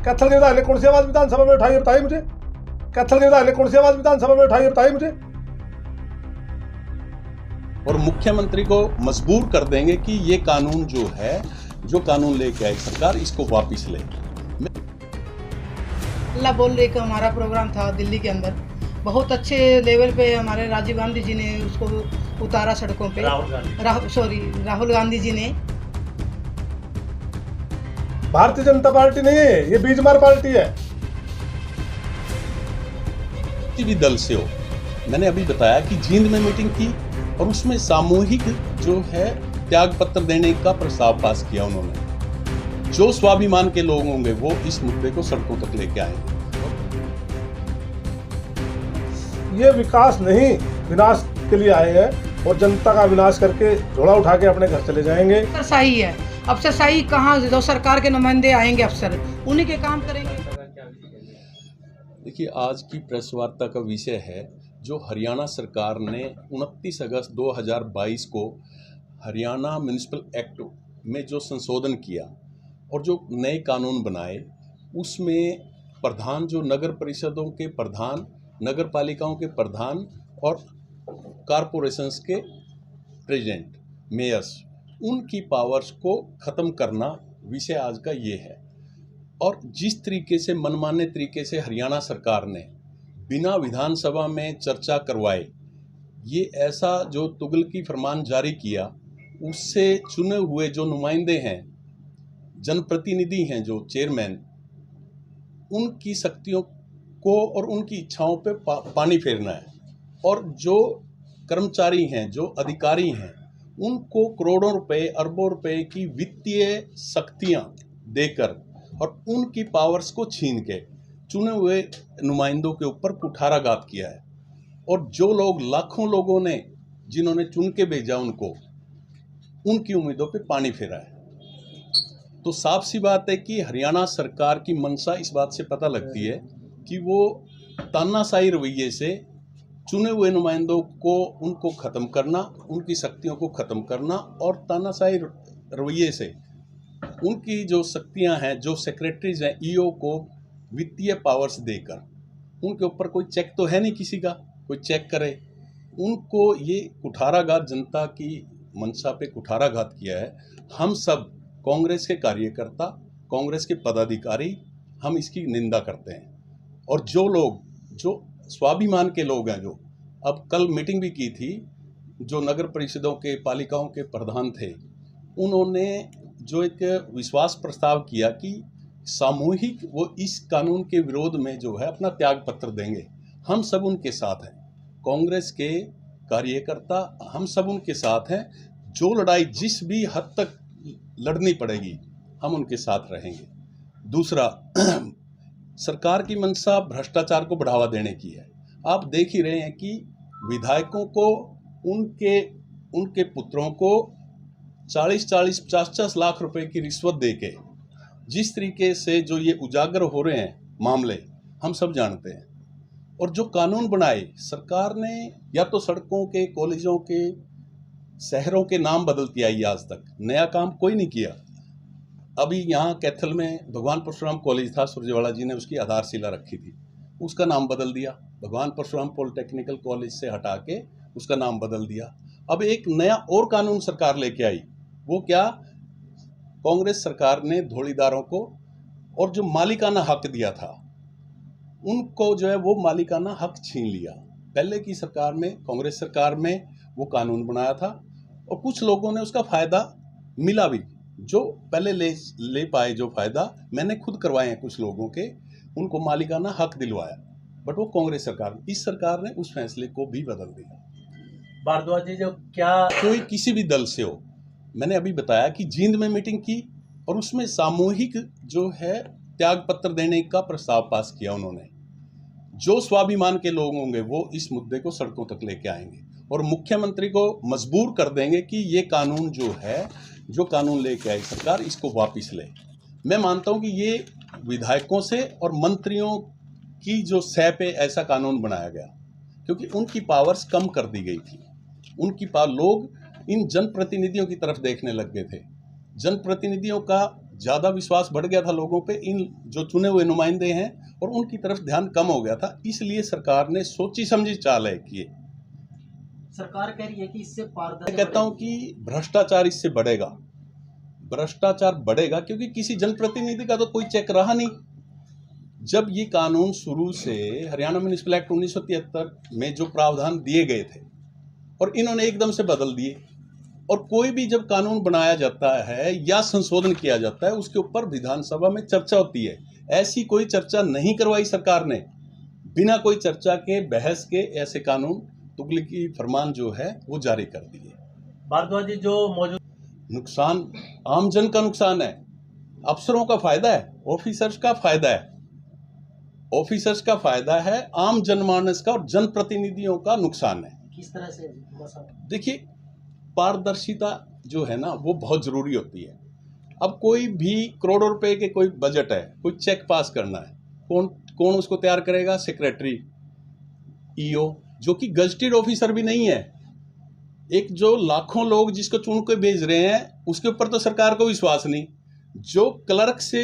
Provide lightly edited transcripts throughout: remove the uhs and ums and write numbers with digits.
कैथल के विधायक ने कौन सी आवाज विधानसभा में उठाई है, बताइए मुझे। कैथल के विधायक ने कौन सी आवाज विधानसभा में उठाई है, बताइए मुझे। और मुख्यमंत्री को मजबूर कर देंगे कि ये कानून जो है, जो कानून लेके आई सरकार, इसको वापस ले। अल्लाह बोल रही कि हमारा प्रोग्राम था दिल्ली के अंदर, बहुत अच्छे लेवल पे हमारे राजीव गांधी जी ने उसको उतारा सड़कों पे। राहुल गांधी जी ने। भारतीय जनता पार्टी नहीं है, ये बीजमार पार्टी है। किसी भी दल से हो, मैंने अभी बताया कि जींद में मीटिंग की और उसमें सामूहिक जो है त्याग पत्र देने का प्रस्ताव पास किया उन्होंने। जो स्वाभिमान के लोग होंगे वो इस मुद्दे को सड़कों तक लेके आएंगे। ये विकास नहीं, विनाश के लिए आए हैं और जनता का विनाश करके झोला उठा के अपने घर चले जाएंगे। अफसरशाही है, अफसरशाही कहाँ, जो सरकार के नुमाइंदे आएंगे अफसर, उन्हीं के काम करेंगे। देखिए, आज की प्रेस वार्ता का विषय है जो हरियाणा सरकार ने 29 अगस्त 2022 को हरियाणा म्यूनिसिपल एक्ट में जो संशोधन किया और जो नए कानून बनाए, उसमें प्रधान, जो नगर परिषदों के प्रधान, नगर पालिकाओं के प्रधान और कॉरपोरेशंस के प्रेसिडेंट, मेयर्स, उनकी पावर्स को ख़त्म करना विषय आज का ये है। और जिस तरीके से मनमाने तरीके से हरियाणा सरकार ने बिना विधानसभा में चर्चा करवाए ये ऐसा जो तुगलकी फरमान जारी किया, उससे चुने हुए जो नुमाइंदे हैं, जनप्रतिनिधि हैं, जो चेयरमैन, उनकी शक्तियों को और उनकी इच्छाओं पे पानी फेरना है। और जो कर्मचारी हैं, जो अधिकारी हैं, उनको करोड़ों रुपए, अरबों रुपए की वित्तीय शक्तियां देकर और उनकी पावर्स को छीन के चुने हुए नुमाइंदों के ऊपर कुठाराघात किया है। और जो लोग, लाखों लोगों ने जिन्होंने चुन के भेजा उनको, उनकी उम्मीदों पे पानी फेरा है। तो साफ सी बात है कि हरियाणा सरकार की मंशा इस बात से पता लगती है कि वो तानाशाही रवैये से चुने हुए नुमाइंदों को, उनको ख़त्म करना, उनकी शक्तियों को ख़त्म करना और तानाशाही रवैये से उनकी जो शक्तियां हैं, जो सेक्रेटरीज हैं, ईओ को वित्तीय पावर्स देकर, उनके ऊपर कोई चेक तो है नहीं किसी का, कोई चेक करे, उनको ये कुठाराघात, जनता की मंशा पे कुठाराघात किया है। हम सब कांग्रेस के कार्यकर्ता, कांग्रेस के पदाधिकारी, हम इसकी निंदा करते हैं। और जो लोग, जो स्वाभिमान के लोग हैं, जो अब कल मीटिंग भी की थी, जो नगर परिषदों के, पालिकाओं के प्रधान थे, उन्होंने जो एक विश्वास प्रस्ताव किया कि सामूहिक वो इस कानून के विरोध में जो है अपना त्याग पत्र देंगे। हम सब उनके साथ हैं, कांग्रेस के कार्यकर्ता, हम सब उनके साथ हैं। जो लड़ाई जिस भी हद तक लड़नी पड़ेगी, हम उनके साथ रहेंगे। दूसरा, सरकार की मंशा भ्रष्टाचार को बढ़ावा देने की है। आप देख ही रहे हैं कि विधायकों को, उनके पुत्रों को 40-40, 50-50 लाख रुपए की रिश्वत देके जिस तरीके से जो ये उजागर हो रहे हैं मामले, हम सब जानते हैं। और जो कानून बनाए सरकार ने, या तो सड़कों के, कॉलेजों के, शहरों के नाम बदलती आई, आज तक नया काम कोई नहीं किया। अभी यहाँ कैथल में भगवान परशुराम कॉलेज था, सुरजेवाला जी ने उसकी आधारशिला रखी थी, उसका नाम बदल दिया, भगवान परशुराम पॉलिटेक्निकल कॉलेज से हटा के उसका नाम बदल दिया। अब एक नया और कानून सरकार लेके आई, वो क्या, कांग्रेस सरकार ने धौड़ीदारों को और जो मालिकाना हक दिया था, उनको जो है वो मालिकाना हक छीन लिया। पहले की सरकार में, कांग्रेस सरकार में वो कानून बनाया था और कुछ लोगों ने उसका फ़ायदा मिला भी, जो पहले ले पाए जो फ़ायदा, मैंने खुद करवाए हैं कुछ लोगों के, उनको मालिकाना हक दिलवाया। बट वो कांग्रेस सरकार, इस सरकार ने उस फैसले को भी बदल दिया। भारद्वाज जी, जो क्या कोई किसी भी दल से हो, मैंने अभी बताया कि जींद में मीटिंग की और उसमें सामूहिक जो है त्याग पत्र देने का प्रस्ताव पास किया उन्होंने। जो स्वाभिमान के लोग होंगे वो इस मुद्दे को सड़कों तक लेके आएंगे और मुख्यमंत्री को मजबूर कर देंगे कि ये कानून जो है, जो कानून लेके आई सरकार, इसको वापस ले। मैं मानता हूँ कि ये विधायकों से और मंत्रियों की जो सह पे ऐसा कानून बनाया गया, क्योंकि उनकी पावर्स कम कर दी गई थी। उनकी लोग इन जनप्रतिनिधियों की तरफ देखने लग गए थे। जनप्रतिनिधियों का ज़्यादा विश्वास बढ़ गया था लोगों पे इन जो चुने हुए नुमाइंदे हैं और उनकी तरफ ध्यान कम हो गया था, इसलिए सरकार ने सोची समझी चाल है किए। सरकार कह रही है कि इससे मैं पारदर्शिता कहता हूं कि भ्रष्टाचार इससे बढ़ेगा, भ्रष्टाचार बढ़ेगा क्योंकि किसी जनप्रतिनिधि का तो कोई चेक रहा नहीं। जब ये कानून शुरू से हरियाणा म्युनिसिपल एक्ट 1973 में जो प्रावधान दिए गए थे और इन्होंने एकदम से बदल दिए, और कोई भी जब कानून बनाया जाता है या संशोधन किया जाता है उसके ऊपर विधानसभा में चर्चा होती है। ऐसी कोई चर्चा नहीं करवाई सरकार ने, बिना कोई चर्चा के, बहस के ऐसे कानून, तुगलकी फरमान जो है वो जारी कर दिए। भारद्वाज जी, जो मौजूद नुकसान आमजन का नुकसान है, अफसरों का फायदा है, ऑफिसर्स का फायदा है, ऑफिसर्स का फायदा है, आम जनमानस का और जनप्रतिनिधियों का नुकसान है। किस तरह से देखिए, पारदर्शिता जो है ना वो बहुत जरूरी होती है। अब कोई भी करोड़ों रुपए के कोई बजट है, कोई चेक पास करना है, कौन उसको तैयार करेगा? सेक्रेटरी, ईओ, जो कि गजटेड ऑफिसर भी नहीं है। एक जो लाखों लोग जिसको चुन के भेज रहे हैं उसके ऊपर तो सरकार को विश्वास नहीं। जो क्लर्क से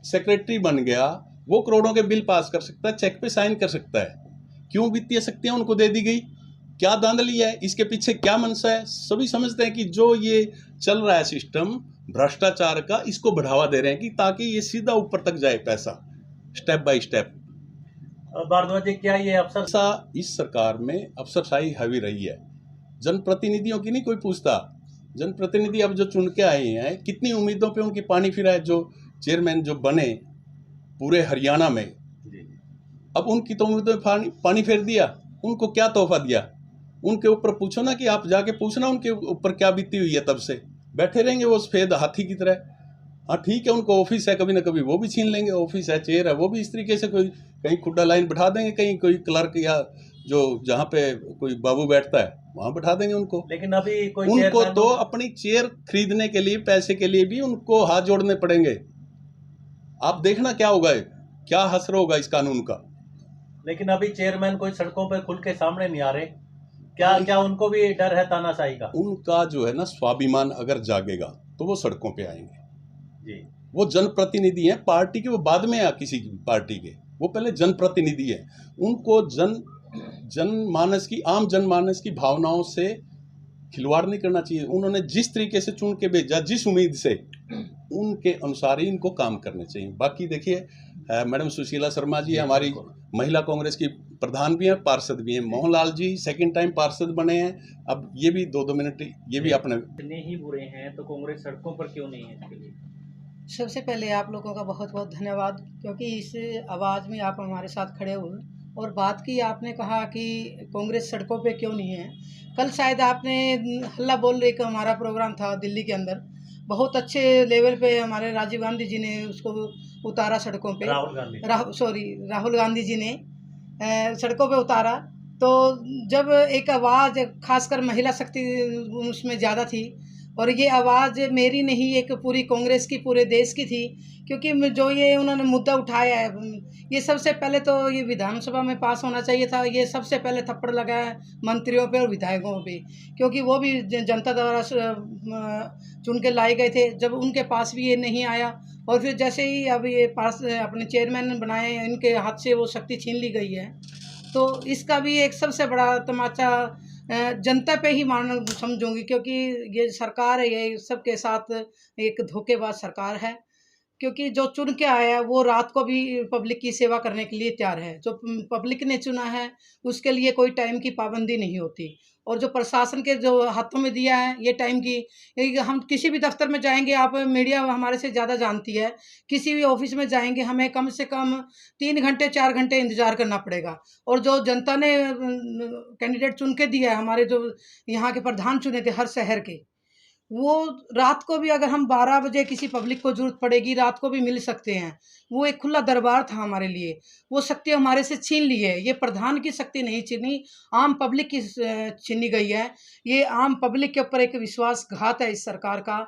सेक्रेटरी बन गया वो करोड़ों के बिल पास कर सकता है, चेक पे साइन कर सकता है। क्यों वित्तीय शक्तियां उनको दे दी गई? क्या धांधली है? इसके पीछे क्या मंशा है? सभी समझते हैं कि जो ये चल रहा है सिस्टम भ्रष्टाचार का, इसको बढ़ावा दे रहे हैं कि ताकि ये सीधा ऊपर तक जाए पैसा, स्टेप बाय स्टेप। भारद्वाज जी, क्या ये अफसर ऐसा इस सरकार में अफसरशाही हावी रही है, जनप्रतिनिधियों की नहीं कोई पूछता। जनप्रतिनिधि अब जो चुन के आए हैं, कितनी उम्मीदों पे उनकी पानी फिरा है। जो चेयरमैन जो बने पूरे हरियाणा में, अब उनकी तो उम्मीदों पे पानी फेर दिया। उनको क्या तोहफा दिया? उनके ऊपर पूछो ना, कि आप जाके पूछना उनके ऊपर क्या बीती हुई है। तब से बैठे रहेंगे वो सफेद हाथी की तरह। हाँ ठीक है, उनको ऑफिस है, कभी ना कभी वो भी छीन लेंगे। ऑफिस है, चेयर है, वो भी इस तरीके से कोई कहीं खुड्डा लाइन बैठा देंगे, कहीं कोई क्लर्क या जो जहाँ पे कोई बाबू बैठता है वहाँ बैठा देंगे उनको। लेकिन अभी कोई उनको तो अपनी चेयर खरीदने के लिए, पैसे के लिए भी उनको हाथ जोड़ने पड़ेंगे। आप देखना क्या होगा, क्या हसर होगा इस कानून का। लेकिन अभी चेयरमैन कोई सड़कों पर खुल के सामने नहीं आ रहे। क्या उनको भी डर है तानाशाही का? उनका जो है ना स्वाभिमान अगर जागेगा तो वो सड़कों पे आएंगे जी। वो जनप्रतिनिधि हैं पार्टी के, वो बाद में आ किसी पार्टी के, वो पहले जनप्रतिनिधि हैं। उनको जनमानस की, आम जनमानस की भावनाओं से खिलवाड़ नहीं करना चाहिए। उन्होंने जिस तरीके से चुन के भेजा, जिस उम्मीद से, उनके अनुसार ही इनको काम करने चाहिए। बाकी देखिए, मैडम सुशीला शर्मा जी हमारी महिला कांग्रेस की प्रधान भी हैं, पार्षद भी हैं। मोहनलाल जी सेकंड टाइम पार्षद बने हैं। अब ये भी 2-2 मिनट ये भी अपने इतने ही बुरे हैं तो कांग्रेस सड़कों पर क्यों नहीं है इसके लिए? सबसे पहले आप लोगों का बहुत बहुत धन्यवाद, क्योंकि इस आवाज़ में आप हमारे साथ खड़े हुए और बात की। आपने कहा कि कांग्रेस सड़कों पे क्यों नहीं है। कल शायद आपने हल्ला बोल रही का हमारा प्रोग्राम था दिल्ली के अंदर, बहुत अच्छे लेवल पे हमारे राजीव गांधी जी ने उसको उतारा सड़कों पे। राहुल गांधी जी ने सड़कों पे उतारा। तो जब एक आवाज़ खासकर महिला शक्ति उसमें ज़्यादा थी, और ये आवाज़ मेरी नहीं, एक पूरी कांग्रेस की, पूरे देश की थी। क्योंकि जो ये उन्होंने मुद्दा उठाया है, ये सबसे पहले तो ये विधानसभा में पास होना चाहिए था। ये सबसे पहले थप्पड़ लगाया मंत्रियों पे और विधायकों पे, क्योंकि वो भी जनता द्वारा चुन के लाए गए थे। जब उनके पास भी ये नहीं आया, और फिर जैसे ही अब ये पास अपने चेयरमैन बनाए, इनके हाथ से वो शक्ति छीन ली गई है। तो इसका भी एक सबसे बड़ा तमाचा जनता पे ही मान समझूंगी, क्योंकि ये सरकार है, ये सबके साथ एक धोखेबाज सरकार है। क्योंकि जो चुन के आया है वो रात को भी पब्लिक की सेवा करने के लिए तैयार है। जो पब्लिक ने चुना है उसके लिए कोई टाइम की पाबंदी नहीं होती। और जो प्रशासन के जो हाथों में दिया है ये टाइम की, हम किसी भी दफ्तर में जाएंगे, आप मीडिया हमारे से ज़्यादा जानती है, किसी भी ऑफिस में जाएंगे हमें कम से कम 3 घंटे 4 घंटे इंतज़ार करना पड़ेगा। और जो जनता ने कैंडिडेट चुन के दिया है, हमारे जो यहाँ के प्रधान चुने थे हर शहर के, वो रात को भी अगर हम 12 बजे किसी पब्लिक को ज़रूरत पड़ेगी रात को भी मिल सकते हैं। वो एक खुला दरबार था हमारे लिए। वो शक्ति हमारे से छीन ली है। ये प्रधान की शक्ति नहीं छीनी, आम पब्लिक की छीनी गई है। ये आम पब्लिक के ऊपर एक विश्वासघात है इस सरकार का।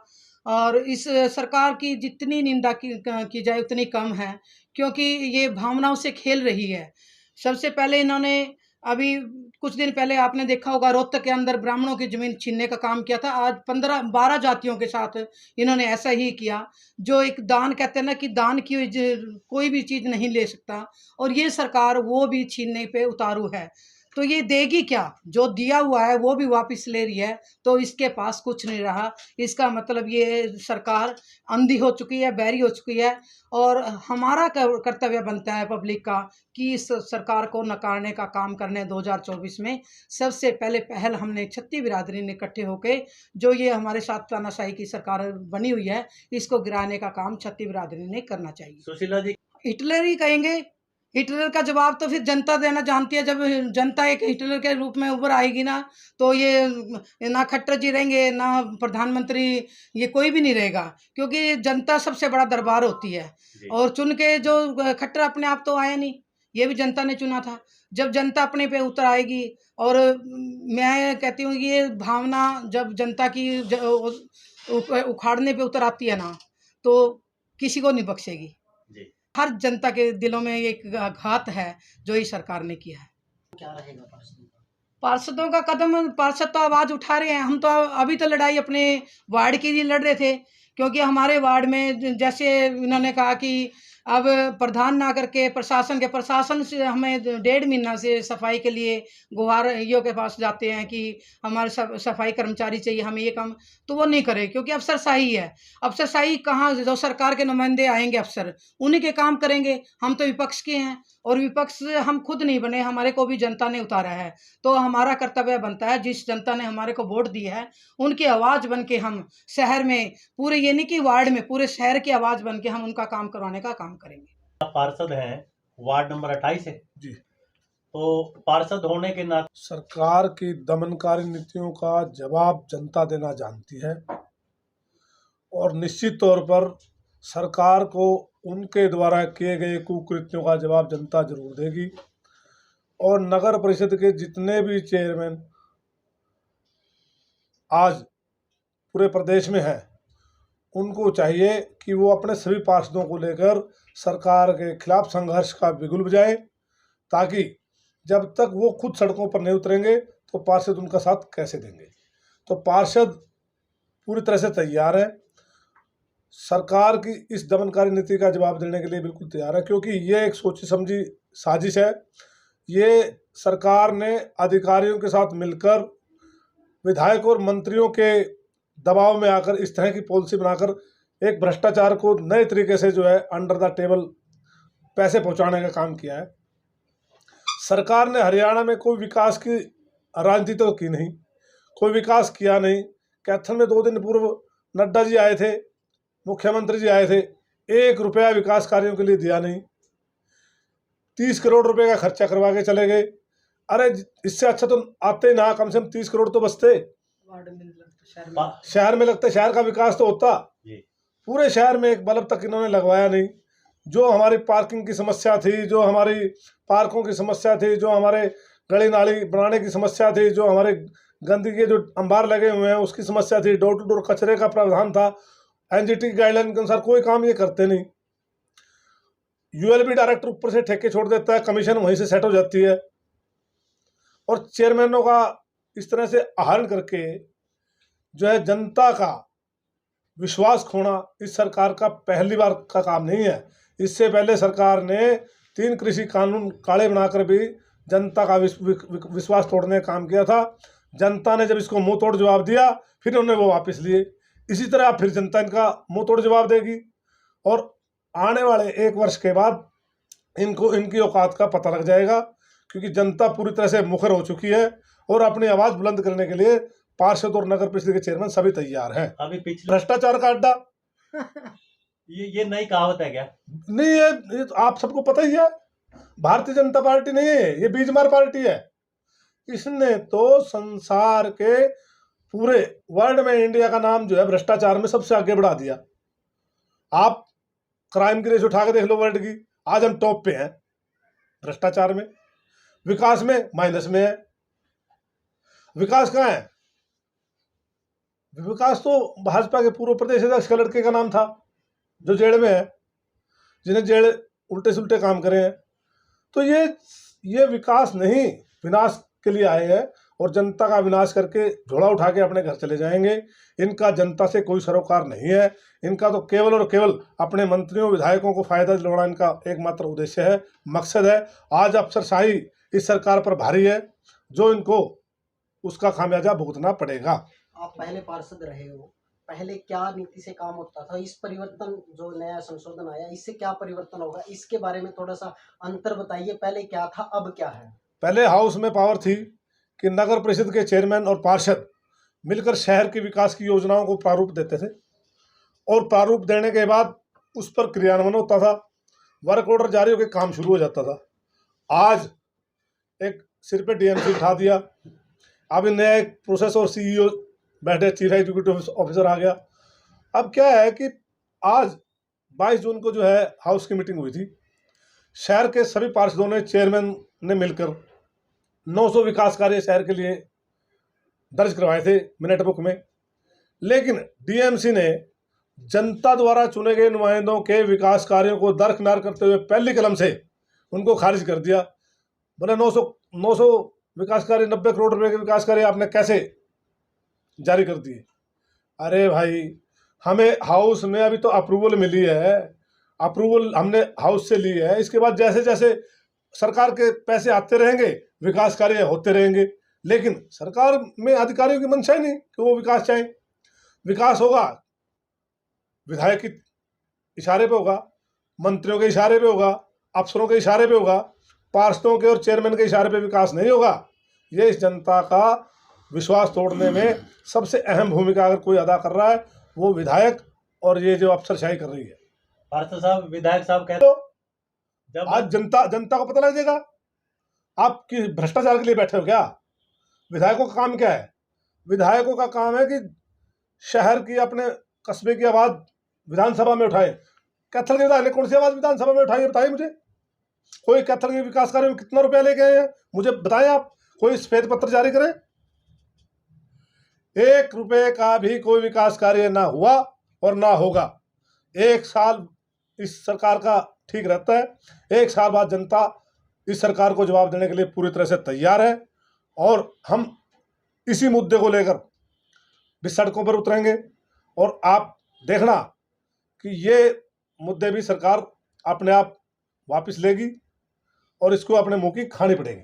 और इस सरकार की जितनी निंदा की जाए उतनी कम है, क्योंकि ये भावनाओं से खेल रही है। सबसे पहले इन्होंने अभी कुछ दिन पहले आपने देखा होगा रोहतक के अंदर ब्राह्मणों की जमीन छीनने का काम किया था। आज 15-12 जातियों के साथ इन्होंने ऐसा ही किया। जो एक दान कहते हैं ना कि दान की कोई भी चीज़ नहीं ले सकता, और ये सरकार वो भी छीनने पे उतारू है। तो ये देगी क्या? जो दिया हुआ है वो भी वापस ले रही है, तो इसके पास कुछ नहीं रहा। इसका मतलब ये सरकार अंधी हो चुकी है, बहरी हो चुकी है। और हमारा कर्तव्य बनता है पब्लिक का कि इस सरकार को नकारने का काम करने 2024 में। सबसे पहले पहल हमने क्षत्रिय बिरादरी ने इकट्ठे होकर, जो ये हमारे साथ तानाशाही की सरकार बनी हुई है, इसको गिराने का काम क्षत्रिय बिरादरी ने करना चाहिए। सुशीला जी, हिटलर ही कहेंगे। हिटलर का जवाब तो फिर जनता देना जानती है। जब जनता एक हिटलर के रूप में उभर आएगी ना, तो ये ना खट्टर जी रहेंगे, ना प्रधानमंत्री, ये कोई भी नहीं रहेगा, क्योंकि जनता सबसे बड़ा दरबार होती है। और चुन के जो खट्टर अपने आप तो आया नहीं, ये भी जनता ने चुना था। जब जनता अपने पे उतर आएगी, और मैं कहती हूँ कि ये भावना जब जनता की उखाड़ने पे उतर आती है ना, तो किसी को नहीं बख्शेगी। हर जनता के दिलों में एक घात है जो इस सरकार ने किया है। क्या रहेगा पार्षदों का कदम? पार्षद तो आवाज़ उठा रहे हैं। हम तो अभी तो लड़ाई अपने वार्ड की लिए लड़ रहे थे, क्योंकि हमारे वार्ड में जैसे इन्होंने कहा कि अब प्रधान ना करके प्रशासन से हमें 1.5 महीना से सफाई के लिए गुहारियों के पास जाते हैं कि हमारे सफाई कर्मचारी चाहिए, हमें ये काम, तो वो नहीं करे, क्योंकि अफसरशाही है। अफसरशाही कहाँ? जो सरकार के नुमाइंदे आएंगे अफसर, उन्हीं के काम करेंगे। हम तो विपक्ष के हैं, और विपक्ष हम खुद नहीं बने, हमारे को भी जनता ने उतारा है। तो हमारा कर्तव्य बनता है, जिस जनता ने हमारे को वोट दी है उनकी आवाज़ बन के हम शहर में, पूरे ये नहीं कि वार्ड में, पूरे शहर की आवाज़ बन के हम उनका काम करवाने का काम करेंगे। आप पार्षद हैं, वार्ड नंबर 28 है जी। तो पार्षद होने के नाते सरकार की दमनकारी नीतियों का जवाब जनता देना जानती है, और निश्चित तौर पर सरकार को उनके द्वारा किए गए कुकृत्यों का जवाब जनता जरूर देगी। और नगर परिषद के जितने भी चेयरमैन आज पूरे प्रदेश में हैं, उनको चाहिए कि वो अपने सभी पार्षदों को लेकर सरकार के खिलाफ संघर्ष का बिगुल बजाएं, ताकि जब तक वो खुद सड़कों पर नहीं उतरेंगे तो पार्षद उनका साथ कैसे देंगे। तो पार्षद पूरी तरह से तैयार है, सरकार की इस दमनकारी नीति का जवाब देने के लिए बिल्कुल तैयार है, क्योंकि ये एक सोची समझी साजिश है। ये सरकार ने अधिकारियों के साथ मिलकर विधायक और मंत्रियों के दबाव में आकर इस तरह की पॉलिसी बनाकर एक भ्रष्टाचार को नए तरीके से जो है अंडर द टेबल पैसे पहुंचाने का काम किया है। सरकार ने हरियाणा में कोई विकास की राजनीति तो की नहीं, कोई विकास किया नहीं। कैथल में 2 दिन पूर्व नड्डा जी आए थे, मुख्यमंत्री जी आए थे, 1 रुपया विकास कार्यों के लिए दिया नहीं। 30 करोड़ रुपए का खर्चा करवा के चले गए। अरे इससे अच्छा तो आते ना, कम से कम 30 करोड़ तो बचते, शहर में लगते, शहर का विकास तो होता। पूरे शहर में एक बल्ब तक इन्होंने लगवाया नहीं। जो हमारी पार्किंग की समस्या थी, जो हमारी पार्कों की समस्या थी, जो हमारे गली नाली बनाने की समस्या थी, जो हमारे गंदगी के जो अंबार लगे हुए हैं उसकी समस्या थी, डोर टू डोर कचरे का प्रावधान था, एनजीटी गाइडलाइन के अनुसार कोई काम ये करते नहीं। यूएलबी डायरेक्टर ऊपर से ठेके छोड़ देता है, कमीशन वहीं से सेट हो जाती है। और चेयरमैनों का इस तरह से आहरण करके जो है जनता का विश्वास खोना इस सरकार का पहली बार का काम नहीं है। इससे पहले सरकार ने 3 कृषि कानून काले बनाकर भी जनता का विश्वास तोड़ने का काम किया था। जनता ने जब इसको मुंह तोड़ जवाब दिया, फिर उन्होंने वो वापस लिए। इसी तरह फिर जनता इनका मुंह तोड़ जवाब देगी, और आने वाले 1 वर्ष के बाद इनको इनकी औकात का पता लग जाएगा, क्योंकि जनता पूरी तरह से मुखर हो चुकी है और अपनी आवाज़ बुलंद करने के लिए पार्षद और नगर परिषद के चेयरमैन सभी तैयार हैं। अभी पिछले भ्रष्टाचार का अड्डा ये नई कहावत है क्या? नहीं, ये तो आप सबको पता ही है। भारतीय जनता पार्टी नहीं है, ये बीजमार पार्टी है। इसने तो संसार के पूरे वर्ल्ड में इंडिया का नाम जो है भ्रष्टाचार में सबसे आगे बढ़ा दिया। आप क्राइम की रेस उठा के देख लो वर्ल्ड की, आज हम टॉप पे हैं भ्रष्टाचार में। विकास में माइनस में है। विकास कहाँ है? विकास तो भाजपा के पूर्व प्रदेश अध्यक्ष का लड़के का नाम था, जो जेल में है, जिन्हें जेल उल्टे सुल्टे काम करे हैं। तो ये विकास नहीं, विनाश के लिए आए हैं और जनता का विनाश करके झोला उठा के अपने घर चले जाएंगे। इनका जनता से कोई सरोकार नहीं है। इनका तो केवल और केवल अपने मंत्रियों विधायकों को फायदा दिलवाना इनका एकमात्र उद्देश्य है, मकसद है। आज अफसरशाही इस सरकार पर भारी है, जो इनको उसका खामियाजा भुगतना पड़ेगा। आप पहले पार्षद रहे हो, पहले क्या नीति से काम होता था, इस परिवर्तन जो नया संशोधन आया इससे क्या परिवर्तन होगा, इसके बारे में थोड़ा सा अंतर बताइए। पहले क्या था, अब क्या है? पहले हाउस में पावर थी कि नगर परिषद के चेयरमैन और पार्षद मिलकर शहर के विकास की योजनाओं को प्रारूप देते थे और प्रारूप देने के बाद उस पर क्रियान्वयन होता था, वर्क ऑर्डर जारी होकर काम शुरू हो जाता था। आज एक सिर पे डीएमसी उठा दिया, अब नया एक प्रोसेस और सीईओ बैठे, चीफ एग्जीक्यूटिव ऑफिसर आ गया। अब क्या है कि आज 22 जून को जो है हाउस की मीटिंग हुई थी, शहर के सभी पार्षदों ने, चेयरमैन ने मिलकर 900 विकास कार्य शहर के लिए दर्ज करवाए थे मिनट बुक में। लेकिन डीएमसी ने जनता द्वारा चुने गए नुमाइंदों के विकास कार्यों को दरकिनार करते हुए पहली कलम से उनको खारिज कर दिया। बोले 900 विकास कार्य, 90 करोड़ रुपए के विकास कार्य आपने कैसे जारी कर दिए? अरे भाई, हमें हाउस में अभी तो अप्रूवल मिली है, अप्रूवल हमने हाउस से ली है। इसके बाद जैसे जैसे सरकार के पैसे आते रहेंगे, विकास कार्य होते रहेंगे। लेकिन सरकार में अधिकारियों की मंशा ही नहीं कि वो विकास चाहें। विकास होगा विधायक के इशारे पे होगा, मंत्रियों के इशारे पे होगा, अफसरों के इशारे पे होगा, पार्षदों के और चेयरमैन के इशारे पे विकास नहीं होगा। ये इस जनता का विश्वास तोड़ने में सबसे अहम भूमिका अगर कोई अदा कर रहा है वो विधायक और ये जो अफसरशाही कर रही है। पार्षद साहब, विधायक साहब कहते तो जब आज जनता को पता लग जाएगा आप कि भ्रष्टाचार के लिए बैठे हो क्या। विधायकों का काम क्या है? विधायकों का काम है कि शहर की, अपने कस्बे की आवाज विधानसभा में उठाए। कैथल के विधायक ने कौन सी आवाज विधानसभा में उठाई है, बताइए मुझे। कोई कैथल के विकास कार्य में कितना रुपया लेके आए हैं मुझे बताएं आप। कोई श्वेत पत्र जारी करें। 1 रुपए का भी कोई विकास कार्य ना हुआ और ना होगा। 1 साल इस सरकार का ठीक रहता है। 1 साल बाद जनता इस सरकार को जवाब देने के लिए पूरी तरह से तैयार है और हम इसी मुद्दे को लेकर भी सड़कों पर उतरेंगे। और आप देखना कि ये मुद्दे भी सरकार अपने आप वापस लेगी और इसको अपने मुंह की खानी पड़ेगी।